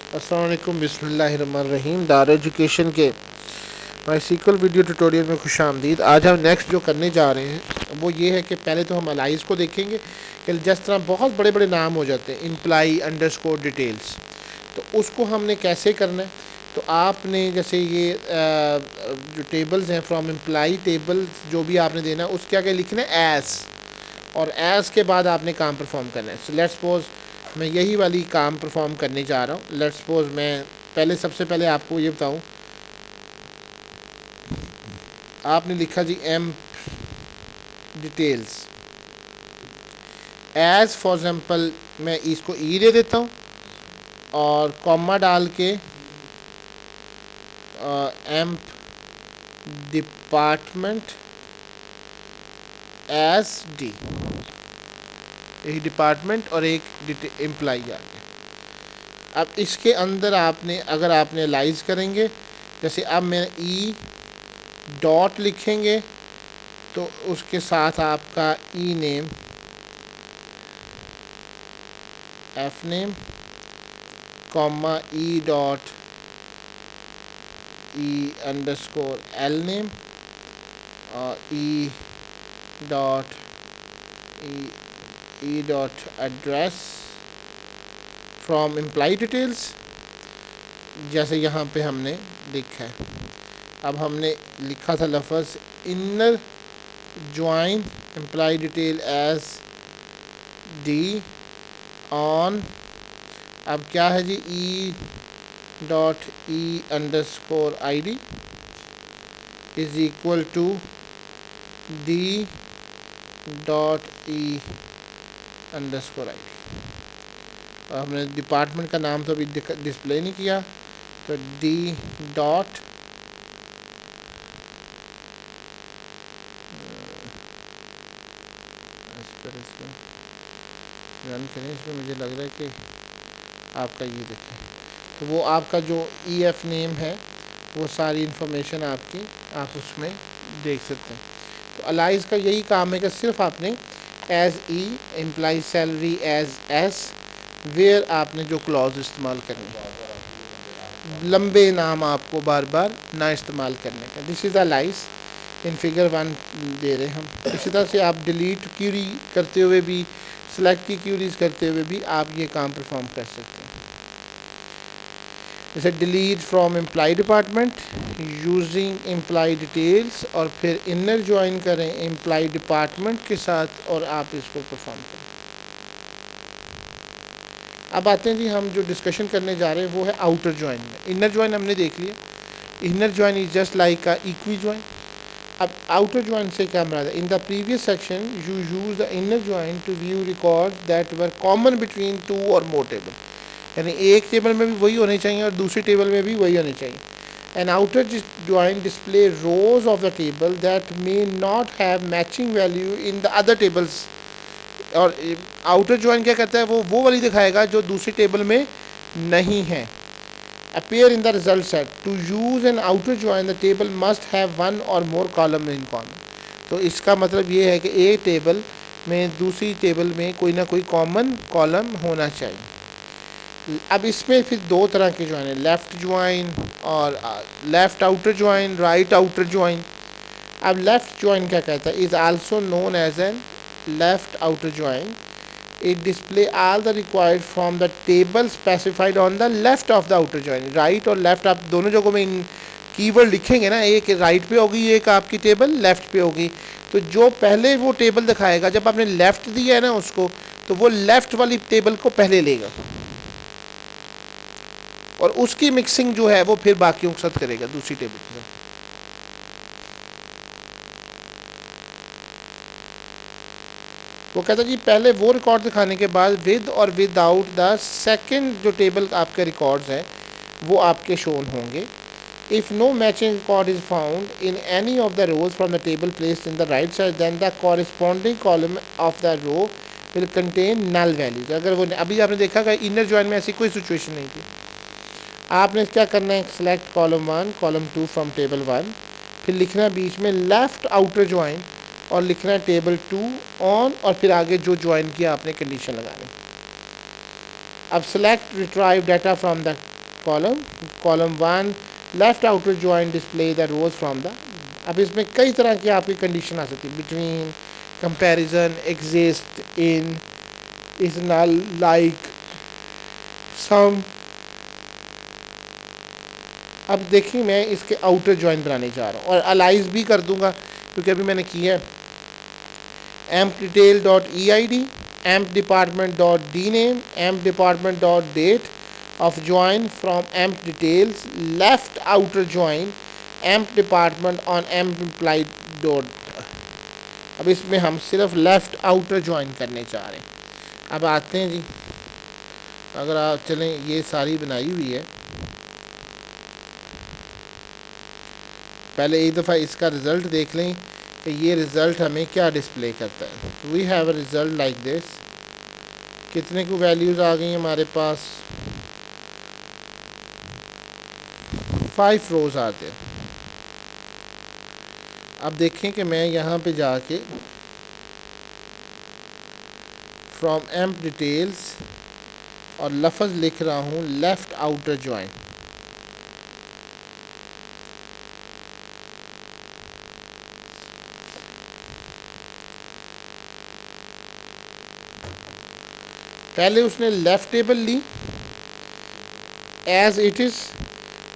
अस्सलाम वालेकुम, बिस्मिल्लाहिर्रहमानिर्रहीम। दार एजुकेशन के माईसीक्वल वीडियो ट्यूटोरियल में खुश आमदीद। आज हम नेक्स्ट जो करने जा रहे हैं वो ये है कि पहले तो हम अलाइज को देखेंगे कि जिस तरह बहुत बड़े बड़े नाम हो जाते हैं, इम्प्लाई अंडरस्कोर डिटेल्स, तो उसको हमने कैसे करना है। तो आपने जैसे ये जो टेबल्स हैं फ्रॉम इम्प्लाई टेबल्स जो भी आपने देना है उसके आगे लिखना है एस, और एस के बाद आपने काम परफॉर्म करना है। सो लेट्स सपोज मैं यही वाली काम परफॉर्म करने जा रहा हूँ। लेट्स सपोज मैं सबसे पहले आपको ये बताऊँ, आपने लिखा G M details as for example, मैं इसको ई दे देता हूँ और कॉमा डाल के एम डिपार्टमेंट एस डी, एक डिपार्टमेंट और एक एम्प्लाई आ गया। अब इसके अंदर आपने अगर आपने एनालाइज करेंगे, जैसे अब मैं ई डॉट लिखेंगे तो उसके साथ आपका E name, F name, comma E dot E underscore L name और E dot address from employ details, जैसे यहाँ पे हमने लिखा है। अब हमने लिखा था लफ्ज़ inner join employ detail as D on, अब क्या है जी, E dot E underscore I D is equal to D dot E underscore I D. और हमने डिपार्टमेंट का नाम तो अभी डिस्प्ले नहीं किया, तो डी डॉट रन करें। इसमें मुझे लग रहा है कि आपका ये देखें, तो वो आपका जो ई एफ नेम है वो सारी इंफॉर्मेशन आपकी आप उसमें देख सकते हैं। तो अलाइज का यही काम है कि सिर्फ आपने as E employ salary as S where आपने जो क्लॉज इस्तेमाल करने, लंबे नाम आपको बार बार ना इस्तेमाल करने का। This is alias in figure 1 दे रहे हम। इसी तरह से आप डिलीट क्यूरी करते हुए भी, सेलेक्ट की क्यूरीज करते हुए भी आप ये काम परफॉर्म कर सकते हैं। जैसे delete from employ department using employ details, और फिर इनर ज्वाइन करें एम्प्लॉय डिपार्टमेंट के साथ और आप इसको परफॉर्म करें। अब आते हैं जी, हम जो डिस्कशन करने जा रहे हैं वो है आउटर ज्वाइन में। इनर ज्वाइन हमने देख लिया, inner join is just like a equi join. अब आउटर ज्वाइन से क्या मराद है? In the previous section you use the inner join to view record that were common between two or more table, यानी एक टेबल में भी वही होने चाहिए और दूसरी टेबल में भी वही होने चाहिए। An outer join display rows of the table that may not have matching value in the other tables. और आउटर ज्वाइन क्या करता है, वो वाली दिखाएगा जो दूसरी टेबल में नहीं है। appear in the result set. To use an outer join, the table must have one or more column in common. तो इसका मतलब ये है कि एक टेबल में दूसरी टेबल में कोई ना कोई कॉमन कॉलम होना चाहिए। अब इसमें फिर दो तरह के ज्वाइन है, लेफ़्ट ज्वाइन और left outer join, right outer join. अब लेफ़्ट ज्वाइन क्या कहता है, is also known as an left outer join. It display all the required from the table specified on the left of the outer join. Right और left आप दोनों जगहों में इन keyword लिखेंगे ना, एक राइट पे होगी, एक आपकी टेबल लेफ्ट पे होगी। तो जो पहले वो टेबल दिखाएगा, जब आपने लेफ्ट दिया है ना उसको, तो वो लेफ्ट वाली टेबल को पहले लेगा और उसकी मिक्सिंग जो है वो फिर बाकियों के साथ करेगा दूसरी टेबल के साथ। वो कहता है जी पहले वो रिकॉर्ड दिखाने के बाद विद और विदाउट द सेकंड जो टेबल आपके रिकॉर्ड्स हैं वो आपके शोन होंगे। If no matching record is found in any of the rows from the table placed in the right side, then the corresponding column of the row will contain null values. अगर वो अभी आपने देखा कि inner join में ऐसी कोई situation नहीं थी, आपने क्या करना है, select column 1 column 2 from table 1, फिर लिखना बीच में लेफ़्ट आउटर ज्वाइन और लिखना है टेबल 2 ऑन, और फिर आगे जो ज्वाइन किया आपने कंडीशन लगानी। अब select retrieve data from the column 1 left outer join display the rows from the. अब इसमें कई तरह की आपकी कंडीशन आ सकती है, between, comparison, exist, in, is null, like, some. अब देखिए मैं इसके आउटर जॉइन बनाने जा रहा हूँ और अलाइज भी कर दूंगा क्योंकि अभी मैंने किया है। Emp detail dot E I D, emp department dot D name, emp department dot date of join from emp details left outer join emp department on emp implied dot. अब इसमें हम सिर्फ लेफ्ट आउटर ज्वाइन करने जा रहे हैं। अब आते हैं जी, अगर आप चलें, ये सारी बनाई हुई है। पहले एक दफ़ा इसका रिज़ल्ट देख लें कि ये रिज़ल्ट हमें क्या डिस्प्ले करता है। We have a result like this. कितने को वैल्यूज़ आ गई हमारे पास? 5 रोज़ आते हैं। अब देखें कि मैं यहाँ पे जाके फ्रॉम एम्प डिटेल्स और लफ्ज़ लिख रहा हूँ लेफ़्ट आउटर जॉइन। पहले उसने लेफ़्ट टेबल ली एज इट इज़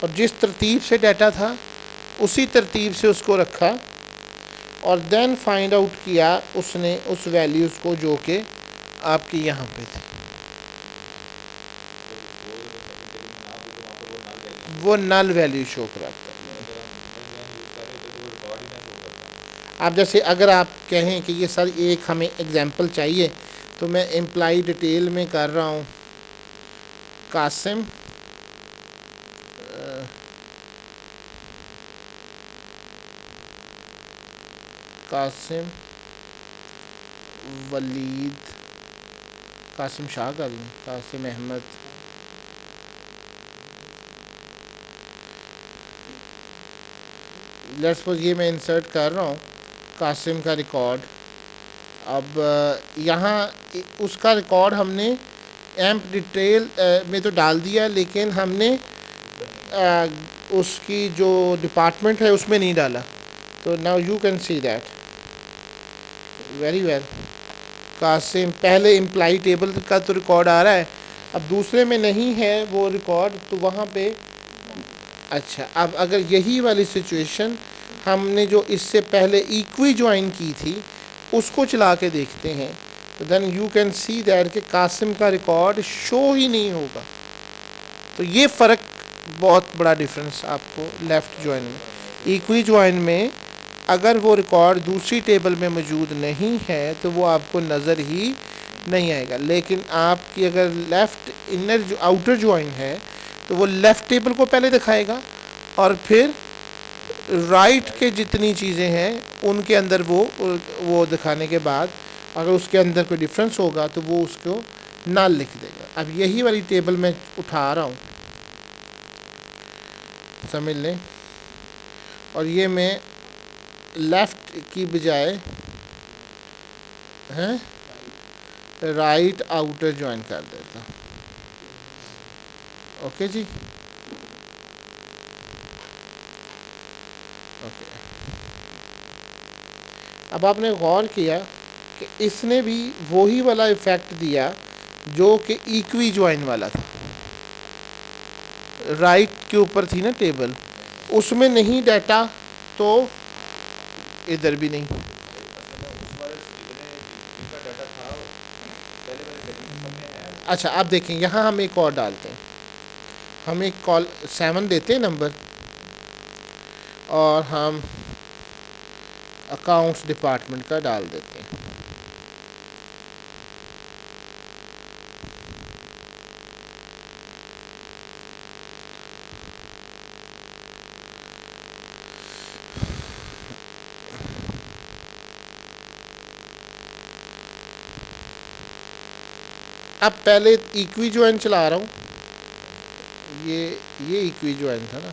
और जिस तरतीब से डाटा था उसी तरतीब से उसको रखा और देन फाइंड आउट किया उसने उस वैल्यूज़ को जो कि आपके यहाँ पे थे। वो नल वैल्यू शो कराता है। आप जैसे अगर आप कहें कि ये सर एक हमें एग्जांपल चाहिए तो मैं एम्प्लॉय डिटेल में कर रहा हूँ कासिम वलीद, कासिम शाह का दूँ, कासिम अहमद, लेट्स सपोज ये मैं इंसर्ट कर रहा हूँ कासिम का रिकॉर्ड। अब यहाँ उसका रिकॉर्ड हमने एम्प डिटेल में तो डाल दिया लेकिन हमने उसकी जो डिपार्टमेंट है उसमें नहीं डाला। तो now you can see that very well. Qasim पहले एम्प्लॉय टेबल का तो रिकॉर्ड आ रहा है, अब दूसरे में नहीं है वो रिकॉर्ड तो वहाँ पे अच्छा। अब अगर यही वाली सिचुएशन हमने जो इससे पहले इक्वी ज्वाइन की थी उसको चला के देखते हैं तो then you can see that कि कासिम का रिकॉर्ड शो ही नहीं होगा। तो ये फ़र्क बहुत बड़ा डिफरेंस आपको लेफ़्ट ज्वाइन में। इक्वी ज्वाइन में अगर वो रिकॉर्ड दूसरी टेबल में मौजूद नहीं है तो वो आपको नज़र ही नहीं आएगा, लेकिन आपकी अगर लेफ़्ट इनर जो आउटर ज्वाइन है तो वो लेफ़्ट टेबल को पहले दिखाएगा और फिर राइट के जितनी चीज़ें हैं उनके अंदर वो दिखाने के बाद अगर उसके अंदर कोई डिफरेंस होगा तो वो उसको नल लिख देगा। अब यही वाली टेबल मैं उठा रहा हूँ, समझ लें, और ये मैं लेफ़्ट की बजाय हैं राइट आउटर ज्वाइन कर देता हूँ। ओके जी, ओके। अब आपने गौर किया कि इसने भी वही वाला इफ़ेक्ट दिया जो कि इक्वी ज्वाइन वाला था। राइट के ऊपर थी ना टेबल, उसमें नहीं डाटा तो इधर भी नहीं। अच्छा आप देखें यहाँ हम एक और डालते हैं, हम एक कॉल 7 देते हैं नंबर और हम अकाउंट्स डिपार्टमेंट का डाल देते हैं। अब पहले इक्वी ज्वाइन चला रहा हूँ, ये इक्वी ज्वाइन था ना,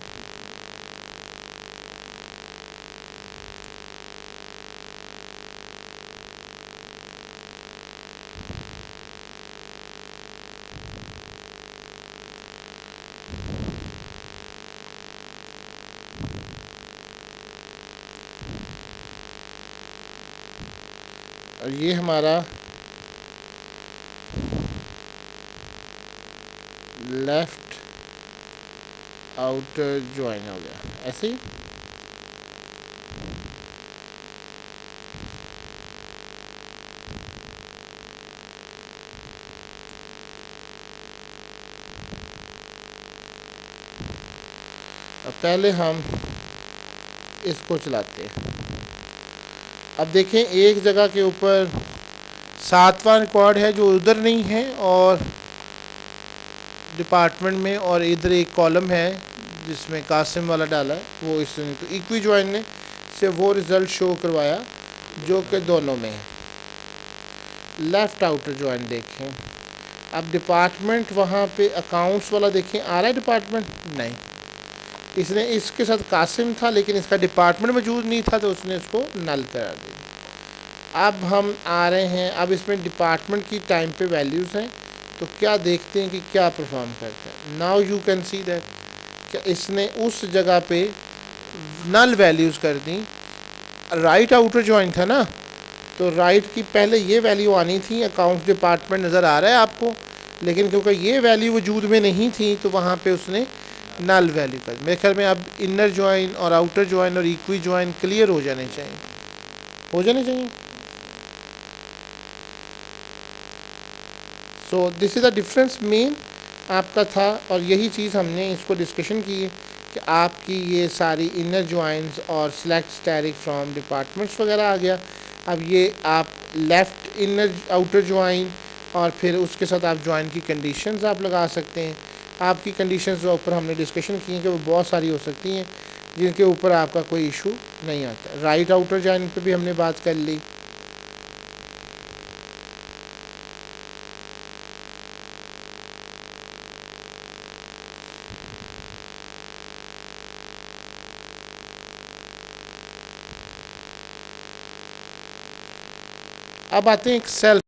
और ये हमारा लेफ्ट आउटर ज्वाइन हो गया ऐसे ही। अब पहले हम इसको चलाते हैं। अब देखें एक जगह के ऊपर 7वां रिकॉर्ड है जो उधर नहीं है, और डिपार्टमेंट में, और इधर एक कॉलम है जिसमें कासिम वाला डाला है वो इसने, तो इक्वी ज्वाइन ने से वो रिज़ल्ट शो करवाया जो कि दोनों में है। लेफ़्ट आउटर ज्वाइन देखें। अब डिपार्टमेंट वहाँ पे अकाउंट्स वाला देखें आ रहा है, डिपार्टमेंट नहीं, इसने इसके साथ कासिम था लेकिन इसका डिपार्टमेंट मौजूद नहीं था तो उसने इसको नल करा दिया। अब हम आ रहे हैं, अब इसमें डिपार्टमेंट की टाइम पे वैल्यूज़ हैं, तो क्या देखते हैं कि क्या परफॉर्म करता है। Now you can see that कि इसने उस जगह पे नल वैल्यूज़ कर दी। राइट आउटर ज्वाइन था ना, तो राइट की पहले ये वैल्यू आनी थी, अकाउंट डिपार्टमेंट नज़र आ रहा है आपको, लेकिन क्योंकि ये वैल्यू वजूद में नहीं थी तो वहाँ पे उसने नल वैल्यू कर। मेरे ख्याल में अब इनर ज्वाइन और आउटर ज्वाइन और इक्वी ज्वाइन क्लियर हो जाने चाहिए, so this is the difference main आपका था, और यही चीज़ हमने इसको डिस्कशन की है कि आपकी ये सारी इनर ज्वाइंस और सिलेक्ट स्टैटिक फ्रॉम डिपार्टमेंट्स वगैरह आ गया। अब ये आप लेफ़्ट इनर आउटर ज्वाइन और फिर उसके साथ आप ज्वाइन की कंडीशंस आप लगा सकते हैं। आपकी कंडीशंस जो ऊपर हमने डिस्कशन की हैं कि वो बहुत सारी हो सकती हैं जिनके ऊपर आपका कोई इशू नहीं आता। राइट आउटर ज्वाइन पे भी हमने बात कर ली। अब आते हैं एक सेल्फ